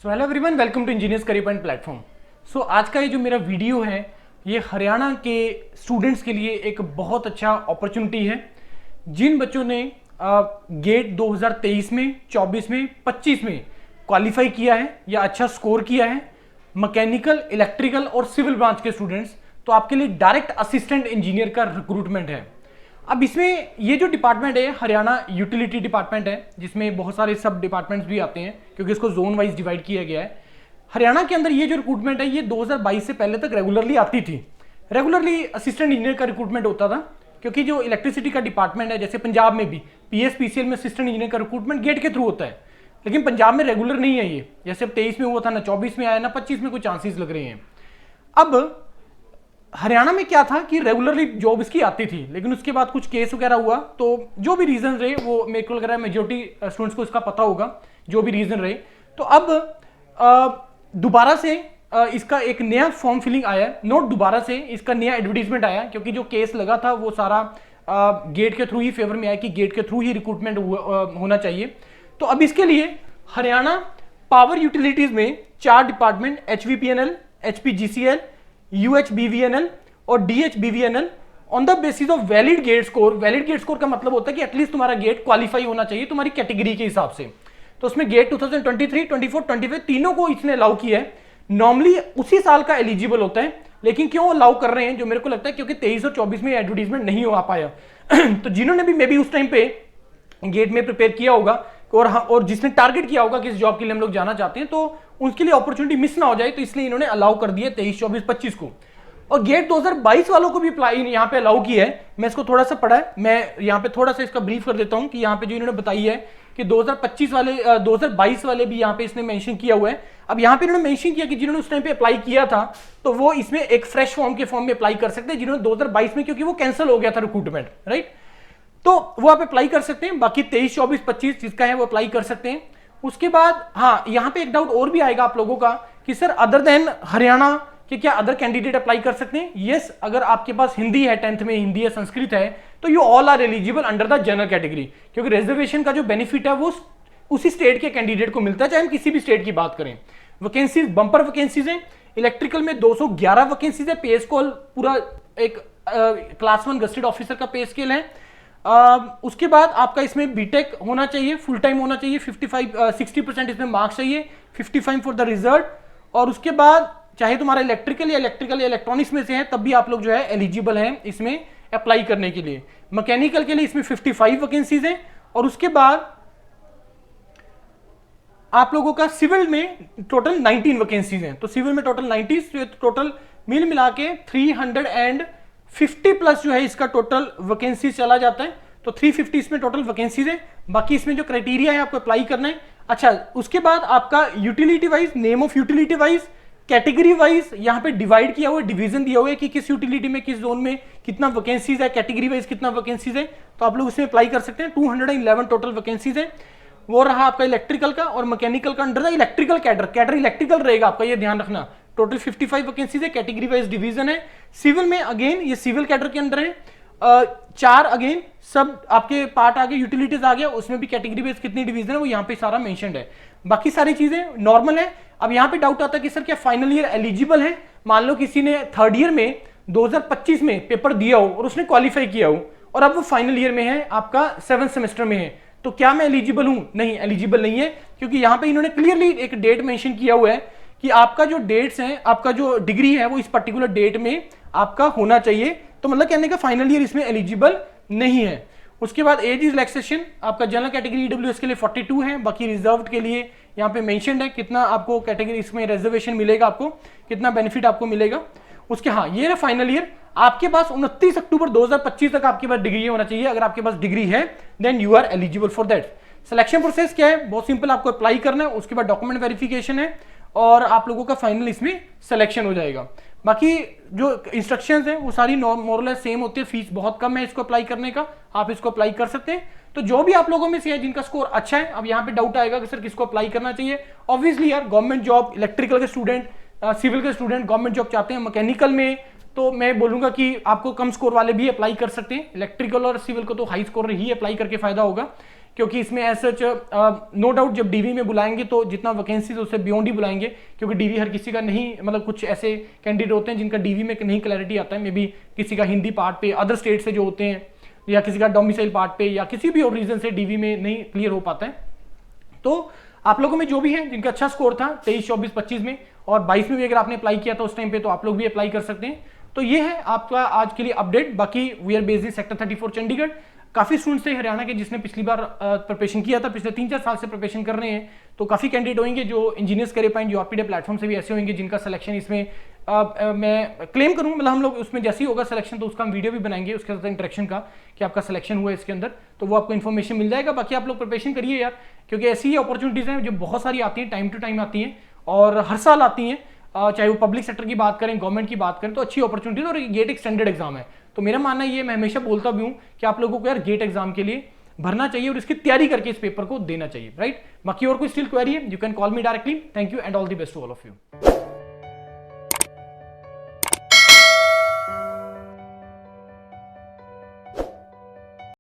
Hello everyone, welcome to Engineers Career Point platform. So आज का ये जो मेरा वीडियो है ये हरियाणा के स्टूडेंट्स के लिए एक बहुत अच्छा अपॉर्चुनिटी है। जिन बच्चों ने गेट 2023 में, 24 में, 25 में क्वालिफाई किया है या अच्छा स्कोर किया है, मैकेनिकल, इलेक्ट्रिकल और सिविल ब्रांच के स्टूडेंट्स, तो आपके लिए डायरेक्ट असिस्टेंट इंजीनियर का रिक्रूटमेंट है। अब इसमें ये जो डिपार्टमेंट है हरियाणा यूटिलिटी डिपार्टमेंट है, जिसमें बहुत सारे सब डिपार्टमेंट्स भी आते हैं क्योंकि इसको जोन वाइज डिवाइड किया गया है। हरियाणा के अंदर ये जो रिक्रूटमेंट है ये 2022 से पहले तक रेगुलरली आती थी। रेगुलरली असिस्टेंट इंजीनियर का रिक्रूटमेंट होता था क्योंकि जो इलेक्ट्रिसिटी का डिपार्टमेंट है, जैसे पंजाब में भी PSPCL में असिस्टेंट इंजीनियर का रिक्रूटमेंट गेट के थ्रू होता है, लेकिन पंजाब में रेगुलर नहीं है ये। जैसे अब 23 में हुआ था, ना 24 में आया, ना 25 में कुछ चांसेस लग रहे हैं। अब हरियाणा में क्या था कि रेगुलरली जॉब इसकी आती थी, लेकिन उसके बाद कुछ केस वगैरह हुआ, तो जो भी रीजन रहे वो मेरे को लग रहा है मेजोरिटी स्टूडेंट्स को इसका पता होगा, जो भी रीजन रहे। तो अब दोबारा से इसका एक नया फॉर्म फिलिंग आया, नोट दोबारा से इसका नया एडवर्टीजमेंट आया, क्योंकि जो केस लगा था वो सारा गेट के थ्रू ही फेवर में आया कि गेट के थ्रू ही रिक्रूटमेंट होना चाहिए। तो अब इसके लिए हरियाणा पावर यूटिलिटीज में 4 डिपार्टमेंट HVPNL, HPGCL, UHBVNL और DHBVNL on the basis of valid GATE score. Valid GATE score का मतलब होता है कि एटलीस्ट तुम्हारा गेट क्वालिफाई होना चाहिए तुम्हारी कैटेगरी के हिसाब से। तो उसमें गेट 2023, 24, 25 तीनों को इसने अलाउ किया है। नॉर्मली उसी साल का एलिजिबल होता है, लेकिन क्यों अलाउ कर रहे हैं, जो मेरे को लगता है क्योंकि 23 और 24 में एडवर्टीजमेंट नहीं हो पाया। तो जिन्होंने भी मे बी उस टाइम पे गेट में प्रिपेयर किया होगा और जिसने टारगेट किया होगा कि इस जॉब के लिए हम लोग जाना चाहते हैं, तो उनके लिए अपॉर्चुनिटी मिस ना हो जाए, तो इसलिए इन्होंने अलाउ कर दिया 23, 24, 25 को। और गेट 2022 वालों को भी अप्लाई यहाँ पे अलाउ किया है। मैं इसको थोड़ा सा पढ़ा है, मैं यहाँ पे थोड़ा सा इसका ब्रीफ कर देता हूँ कि यहाँ पे जो इन्होंने बताई है कि 2025 वाले 2022 वाले भी यहाँ पे इसने मेंशन किया हुआ है। अब यहाँ पे इन्होंने मेंशन किया कि जिन्होंने उस टाइम पे अप्लाई किया था तो वो इसमें एक फ्रेश फॉर्म के फॉर्म में अप्लाई कर सकते हैं, जिन्होंने 2022 में, क्योंकि वो कैंसिल हो गया था रिक्रूटमेंट, राइट। तो वो आप अप्लाई कर सकते हैं। बाकी 23, 24, 25 जिसका है वो अप्लाई कर सकते हैं। उसके बाद हाँ, यहाँ पे एक डाउट और भी आएगा आप लोगों का कि सर अदर देन हरियाणा कि क्या अदर कैंडिडेट अप्लाई कर सकते हैं? यस, अगर आपके पास हिंदी है, 10th में हिंदी या संस्कृत है, तो you all are eligible under the general category, क्योंकि रिजर्वेशन का जो बेनिफिट है वो उसी स्टेट के कैंडिडेट को मिलता है, चाहे हम किसी भी स्टेट की बात करें। वैकेंसीज बंपर वैकेंसीज है। इलेक्ट्रिकल में 211 वैकेंसीज है। पे स्केल पूरा एक क्लास 1 गस्टेड ऑफिसर का पे स्केल है। उसके बाद आपका इसमें बीटेक होना चाहिए, फुल टाइम होना चाहिए, 60% इसमें मार्क्स चाहिए, 55 फॉर द रिजल्ट। और उसके बाद चाहे तुम्हारा इलेक्ट्रिकल या इलेक्ट्रॉनिक्स में से है, तब भी आप लोग जो है एलिजिबल हैं इसमें अप्लाई करने के लिए। मैकेनिकल के लिए इसमें 55 वैकेंसीज हैं। और उसके बाद आप लोगों का सिविल में टोटल 19 वैकेंसीज हैं। तो सिविल में टोटल 90, टोटल मिल मिला के 350 प्लस जो है इसका टोटल वैकेंसी चला जाता है। तो 350 इसमें टोटल वैकेंसीज है। बाकी इसमें जो क्राइटेरिया है आपको अप्लाई करना है। अच्छा, उसके बाद आपका utility wise, name of utility wise, category wise यहाँ पे डिवाइड किया हुआ है, डिवीजन दिया हुआ है कि किस यूटिलिटी में, किस जोन में कितना वैकेंसीज है, कैटेगरी वाइज कितना वैकेंसीज है, तो आप लोग इसमें अप्लाई कर सकते हैं। 211 टोटल वैकेंसीज है। वो रहा आपका इलेक्ट्रिकल का। और मैकेनिकल का under the electrical cadre electrical रहेगा आपका, ये ध्यान रखना। टोटल 55 वैकेंसीज है, कैटेगरी वाइज डिवीजन है। सिविल में अगेन ये सिविल कैडर के अंदर है। 4 अगेन सब आपके पार्ट आ गए, यूटिलिटीज आ गया, उसमें भी कैटेगरी वाइज कितनी डिवीजन है वो यहाँ पे सारा मेंशन्ड है। बाकी सारी चीजें नॉर्मल है। अब यहाँ पे डाउट आता है कि सर क्या फाइनल ईयर एलिजिबल है? मान लो किसी ने 3rd ईयर में 2025 में पेपर दिया हो और उसने क्वालिफाई किया हो, और अब वो फाइनल ईयर में है, आपका 7th सेमेस्टर में है, तो क्या मैं एलिजिबल हूं? नहीं, एलिजिबल नहीं है, क्योंकि यहाँ पे इन्होंने क्लियरली एक डेट मेंशन किया हुआ है कि आपका जो डेट्स हैं, आपका जो डिग्री है वो इस पर्टिकुलर डेट में आपका होना चाहिए। तो मतलब कहने का फाइनल ईयर इसमें एलिजिबल नहीं है। उसके बाद एज इज रिलैक्सेशन आपका जनरल कैटेगरी EWS के लिए 42 है। बाकी रिजर्व्ड के लिए यहाँ पे मेंशन्ड है कितना आपको कैटेगरी इसमें रिजर्वेशन मिलेगा, आपको कितना बेनिफिट आपको मिलेगा। उसके हाँ, ये फाइनल ईयर आपके पास 29 अक्टूबर 2025 तक आपके पास डिग्री होना चाहिए। अगर आपके पास डिग्री है then you are eligible for that. Selection process क्या है? बहुत सिंपल, आपको अप्लाई करना है, उसके बाद डॉक्यूमेंट वेरिफिकेशन है और आप लोगों का फाइनल इसमें सिलेक्शन हो जाएगा। बाकी जो इंस्ट्रक्शंस हैं वो सारी मोरलेस सेम होती है। फीस बहुत कम है इसको अप्लाई करने का, आप इसको अप्लाई कर सकते हैं। तो जो भी आप लोगों में से है जिनका स्कोर अच्छा है, अब यहाँ पे डाउट आएगा कि सर किसको अप्लाई करना चाहिए। ऑब्वियसली यार, गवर्नमेंट जॉब, इलेक्ट्रिकल के स्टूडेंट, सिविल के स्टूडेंट गवर्नमेंट जॉब चाहते हैं। मैकेनिकल में तो मैं बोलूंगा कि आपको कम स्कोर वाले भी अप्लाई कर सकते हैं। इलेक्ट्रिकल और सिविल को तो हाई स्कोर ही अप्लाई करके फायदा होगा, क्योंकि इसमें एज सच नो डाउट जब डीवी में बुलाएंगे तो जितना वैकेंसीज उससे बियॉन्ड ही बुलाएंगे, क्योंकि डीवी हर किसी का नहीं, मतलब कुछ ऐसे कैंडिडेट होते हैं जिनका डीवी में नहीं क्लैरिटी आता है, मे बी किसी का हिंदी पार्ट पे, अदर स्टेट से जो होते हैं, या किसी का डोमिसाइल पार्ट पे, या किसी भी और रीजन से डीवी में नहीं क्लियर हो पाता है। तो आप लोगों में जो भी है जिनका अच्छा स्कोर था 23, 24, 25 में और 22 में भी अगर आपने अप्लाई किया था उस टाइम पे, तो आप लोग भी अप्लाई कर सकते हैं। तो ये है आपका आज के लिए अपडेट। बाकी we are based in sector 34 Chandigarh. काफी स्टूडेंट्स थे हरियाणा के जिसने पिछली बार प्रिपरेशन किया था, पिछले 3-4 साल से प्रिपरेशन कर रहे हैं। तो काफी कैंडिडेट होंगे जो इंजीनियर्स करियर पॉइंट यूआरपीडे प्लेटफॉर्म से भी ऐसे होंगे जिनका सिलेक्शन इसमें मैं क्लेम करूं, मतलब हम लोग उसमें जैसे ही होगा सिलेक्शन तो उसका हम वीडियो भी बनाएंगे उसके साथ इंटरेक्शन का कि आपका सिलेक्शन हुआ इसके अंदर, तो वो आपको इन्फॉर्मेशन मिल जाएगा। बाकी आप लोग प्रिपरेशन करिए यार, क्योंकि ऐसी अपॉर्चुनिटीज हैं जो बहुत सारी आती हैं, टाइम टू टाइम आती हैं और हर साल आती हैं, चाहे वो पब्लिक सेक्टर की बात करें, गवर्नमेंट की बात करें, तो अच्छी अपॉर्चुनिटीज। और गेट एक स्टैंडर्ड एग्जाम है, तो मेरा मानना ये, मैं हमेशा बोलता भी हूँ कि आप लोगों को यार गेट एग्जाम के लिए भरना चाहिए और इसकी तैयारी करके इस पेपर को देना चाहिए, राइट। बाकी और कोई स्टिल क्वेरी है, you can call me directly. Thank you and all the best to all of you.